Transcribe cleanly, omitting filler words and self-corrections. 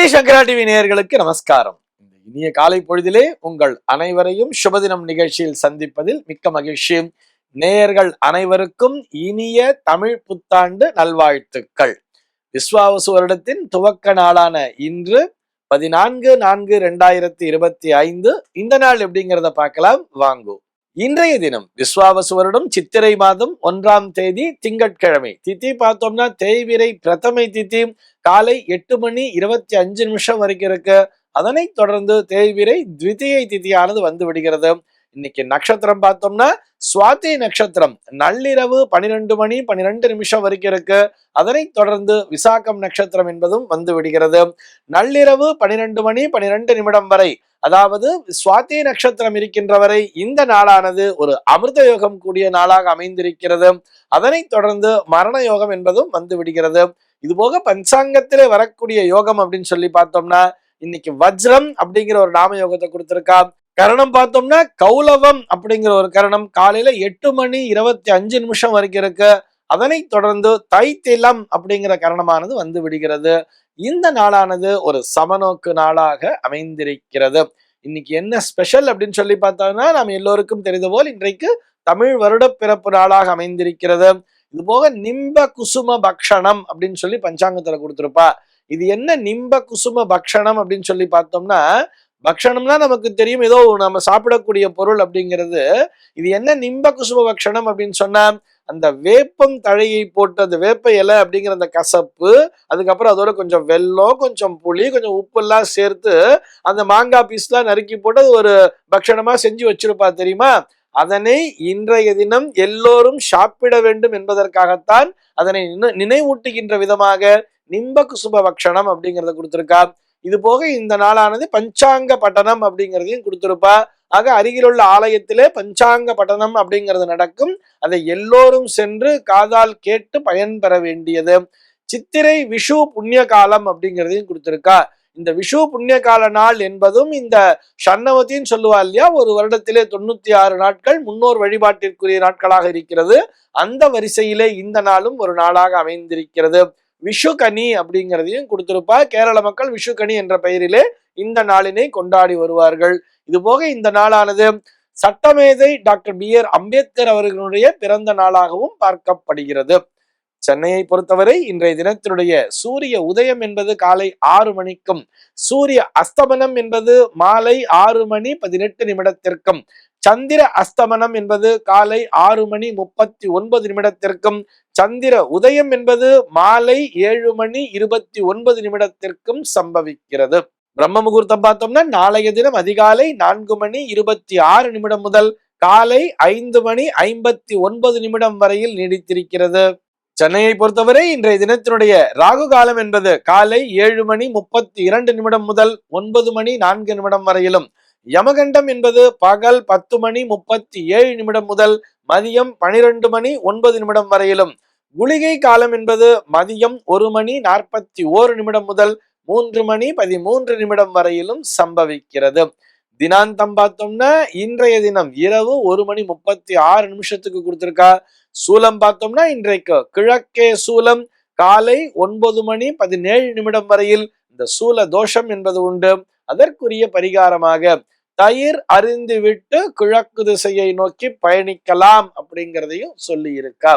ஸ்ரீ சங்கரா TV நேயர்களுக்கு நமஸ்காரம். இந்த இனிய காலை பொழுதிலே உங்கள் அனைவரையும் சுபதினம் நிகழ்ச்சியில் சந்திப்பதில் மிக்க மகிழ்ச்சி. நேயர்கள் அனைவருக்கும் இனிய தமிழ் புத்தாண்டு நல்வாழ்த்துக்கள். விஸ்வாவசு வருடத்தின் துவக்க நாளான இன்று 14/4/2025 இந்த நாள் எப்படிங்கிறத பார்க்கலாம் வாங்கோ. இன்றைய தினம் விஸ்வாவசு வருடம் சித்திரை மாதம் 1ஆம் தேதி திங்கட்கிழமை. திதி பார்த்தோம்னா தேய்விரை பிரதமை திதி காலை 8:25 வரைக்கும் இருக்கு. அதனை தொடர்ந்து தேய்விரை த்விதியை திதியானது வந்து விடுகிறது. இன்னைக்கு நட்சத்திரம் பார்த்தோம்னா சுவாதி நட்சத்திரம் நள்ளிரவு 12:12 வரைக்கும் இருக்கு. அதனை தொடர்ந்து விசாகம் நட்சத்திரம் என்பதும் வந்து விடுகிறது. நள்ளிரவு 12:12 வரை, அதாவது சுவாதி நட்சத்திரம் இருக்கின்ற வரை இந்த நாளானது ஒரு அமிர்த யோகம் கூடிய நாளாக அமைந்திருக்கிறது. அதனை தொடர்ந்து மரண யோகம் என்பதும் வந்து விடுகிறது. இது போக பஞ்சாங்கத்திலே வரக்கூடிய யோகம் அப்படின்னு சொல்லி பார்த்தோம்னா இன்னைக்கு வஜ்ரம் அப்படிங்கிற ஒரு நாம யோகத்தை கொடுத்திருக்கா. கரணம் பார்த்தோம்னா கௌலவம் அப்படிங்கிற ஒரு கரணம் காலையில 8:25 வரைக்கும் இருக்கு. அதனை தொடர்ந்து தைத்திலம் அப்படிங்கிற கரணமானது வந்து விடுகிறது. இந்த நாளானது ஒரு சமநோக்கு நாளாக அமைந்திருக்கிறது. இன்னைக்கு என்ன ஸ்பெஷல் அப்படின்னு சொல்லி பார்த்தோம்னா நாம் எல்லோருக்கும் தெரிந்த போல் இன்றைக்கு தமிழ் வருட பிறப்பு நாளாக அமைந்திருக்கிறது. இது போக நிம்ப குசும பக்ஷணம் அப்படின்னு சொல்லி பஞ்சாங்கத்துல கொடுத்திருப்பா. இது என்ன நிம்ப குசும பக்ஷணம் அப்படின்னு சொல்லி பார்த்தோம்னா, பக்ஷணம்னா நமக்கு தெரியும் ஏதோ நம்ம சாப்பிடக்கூடிய பொருள் அப்படிங்கிறது. இது என்ன நிம்ப குசும பக்ஷணம் அப்படின்னு சொன்னா, அந்த வேப்பம் தழையை போட்டு அந்த வேப்ப இலை அப்படிங்கிற அந்த கசப்பு, அதுக்கப்புறம் அதோட கொஞ்சம் வெல்லம், கொஞ்சம் புளி, கொஞ்சம் உப்பு எல்லாம் சேர்த்து அந்த மாங்காய் பீஸ்லாம் நறுக்கி போட்டு அது ஒரு பக்ஷணமா செஞ்சு வச்சிருப்பா தெரியுமா. அதனை இன்றைய தினம் எல்லோரும் சாப்பிட வேண்டும் என்பதற்காகத்தான் அதனை நினைவூட்டுகின்ற விதமாக நிம்ப குசும பக்ஷணம் அப்படிங்கிறத கொடுத்திருக்கா. இது போக இந்த நாளானது பஞ்சாங்க பட்டனம் அப்படிங்கிறதையும் கொடுத்திருப்பா. ஆக அருகிலுள்ள ஆலயத்திலே பஞ்சாங்க பட்டனம் அப்படிங்கிறது நடக்கும். அதை எல்லோரும் சென்று காதால் கேட்டு பயன்பெற வேண்டியது. சித்திரை விஷு புண்ணிய காலம் அப்படிங்கிறதையும் கொடுத்திருக்கா. இந்த விஷு புண்ணிய கால நாள் என்பதும் இந்த ஷண்ணவத்தின்னு சொல்லுவா இல்லையா, ஒரு வருடத்திலே 96 நாட்கள் முன்னோர் வழிபாட்டிற்குரிய நாட்களாக இருக்கிறது. அந்த வரிசையிலே இந்த நாளும் ஒரு நாளாக அமைந்திருக்கிறது. விஷுகனி அப்படிங்கிறதையும் கொடுத்திருப்பா. கேரள மக்கள் விஷுகனி என்ற பெயரிலே இந்த நாளினை கொண்டாடி வருவார்கள். இது போக இந்த நாளானது சட்டமேதை டாக்டர் BR அம்பேத்கர் அவர்களுடைய பிறந்த நாளாகவும் பார்க்கப்படுகிறது. சென்னையை பொறுத்தவரை இன்றைய தினத்தினுடைய சூரிய உதயம் என்பது காலை 6 மணிக்கும், சூரிய அஸ்தமனம் என்பது மாலை 6:18 சந்திர அஸ்தமனம் என்பது காலை 6:39 சந்திர உதயம் என்பது மாலை 7:29 சம்பவிக்கிறது. பிரம்ம முகூர்த்தம் பார்த்தோம்னா நாளைய தினம் அதிகாலை 4:26 முதல் காலை 5:59 வரையில் நீடித்திருக்கிறது. சென்னையை பொறுத்தவரை இன்றைய தினத்தினுடைய ராகு காலம் என்பது காலை 7:32 முதல் 9:04 வரையிலும், யமகண்டம் என்பது பகல் 10:37 முதல் மதியம் 12:09 வரையிலும், குளிகை காலம் என்பது மதியம் 1:41 முதல் 3:13 வரையிலும் சம்பவிக்கிறது. தினாந்தம் பார்த்தோம்னா இன்றைய தினம் இரவு 1:36 கொடுத்திருக்கா. சூலம் பார்த்தோம்னா இன்றைக்கு கிழக்கே சூலம் காலை 9:17 வரையில் இந்த சூல தோஷம் என்பது உண்டு. அதற்குரிய பரிகாரமாக தயிர் அருந்திவிட்டு கிழக்கு திசையை நோக்கி பயணிக்கலாம் அப்படிங்கிறதையும் சொல்லி இருக்கா.